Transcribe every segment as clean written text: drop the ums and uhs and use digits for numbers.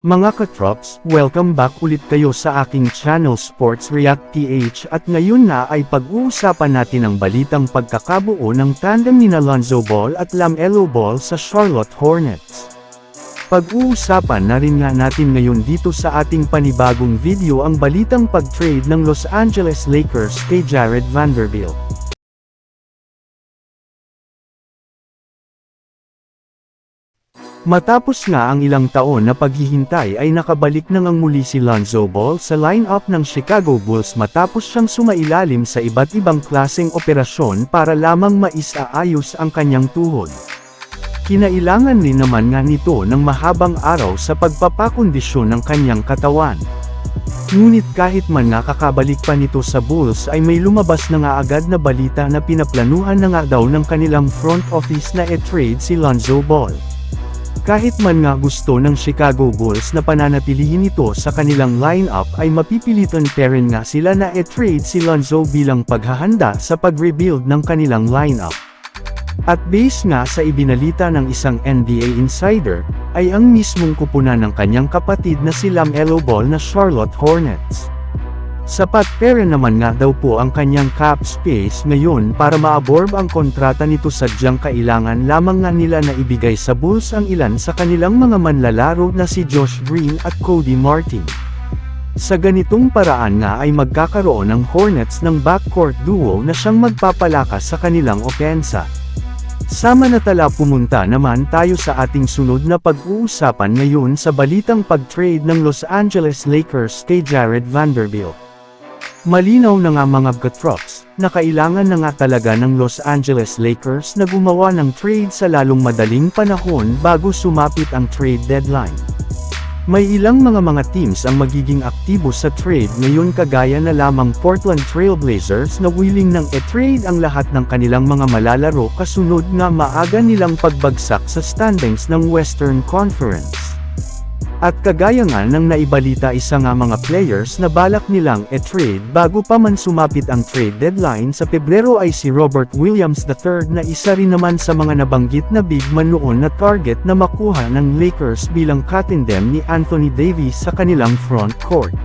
Mga katrops, welcome back ulit kayo sa aking channel Sports React PH at ngayon na ay pag-uusapan natin ang balitang pagkakabuo ng tandem nina Lonzo Ball at LaMelo Ball sa Charlotte Hornets. Pag-uusapan na rin nga natin ngayon dito sa ating panibagong video ang balitang pag-trade ng Los Angeles Lakers kay Jared Vanderbilt. Matapos nga ang ilang taon na paghihintay ay nakabalik na ngang muli si Lonzo Ball sa lineup ng Chicago Bulls matapos siyang sumailalim sa iba't ibang klaseng operasyon para lamang maisaayos ang kanyang tuhod. Kinailangan rin naman nga nito ng mahabang araw sa pagpapakondisyon ng kanyang katawan. Ngunit kahit man nga kakabalik pa nito sa Bulls ay may lumabas na nga agad na balita na pinaplanuhan na nga daw ng kanilang front office na i-trade si Lonzo Ball. Kahit man nga gusto ng Chicago Bulls na pananatilihin ito sa kanilang lineup ay mapipilitan pa rin nga sila na i-trade si Lonzo bilang paghahanda sa pag-rebuild ng kanilang lineup. At base nga sa ibinalita ng isang NBA insider, ay ang mismong kupunan ng kanyang kapatid na si LaMelo Ball na Charlotte Hornets. Sapat pera naman nga daw po ang kanyang cap space ngayon para ma-absorb ang kontrata nito sadyang kailangan lamang nga nila na ibigay sa Bulls ang ilan sa kanilang mga manlalaro na si Josh Green at Cody Martin. Sa ganitong paraan nga ay magkakaroon ng Hornets ng backcourt duo na siyang magpapalakas sa kanilang opensa. Samantala pumunta naman tayo sa ating sunod na pag-uusapan ngayon sa balitang pag-trade ng Los Angeles Lakers kay Jared Vanderbilt. Malinaw na nga mga katrops, na kailangan na nga talaga ng Los Angeles Lakers na gumawa ng trade sa lalong madaling panahon bago sumapit ang trade deadline. May ilang mga teams ang magiging aktibo sa trade ngayon kagaya na lamang Portland Trail Blazers na willing nang i-trade ang lahat ng kanilang mga malalaro kasunod nga maaga nilang pagbagsak sa standings ng Western Conference. At kagaya nga ng naibalita isa nga mga players na balak nilang i-trade bago pa man sumapit ang trade deadline sa Pebrero ay si Robert Williams III na isa rin naman sa mga nabanggit na big man noon na target na makuha ng Lakers bilang katindem ni Anthony Davis sa kanilang front court.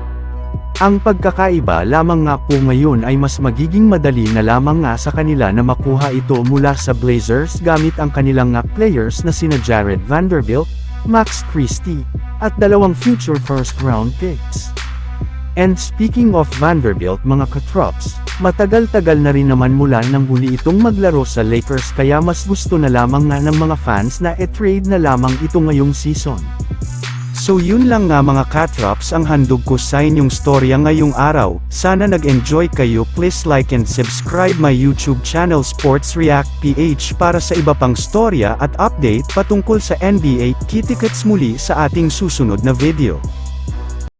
Ang pagkakaiba lamang nga po ngayon ay mas magiging madali na lamang nga sa kanila na makuha ito mula sa Blazers gamit ang kanilang nga players na sina Jared Vanderbilt, Max Christie, at dalawang future first-round picks. And speaking of Vanderbilt mga katrops, matagal-tagal na rin naman mula nang huli itong maglaro sa Lakers kaya mas gusto na lamang nga ng mga fans na i-trade na lamang ito ngayong season. So yun lang nga mga katrops ang handog ko sa inyong storya ngayong araw. Sana nag-enjoy kayo. Please like and subscribe my YouTube channel Sports React PH para sa iba pang storya at update patungkol sa NBA. Kita-kits muli sa ating susunod na video.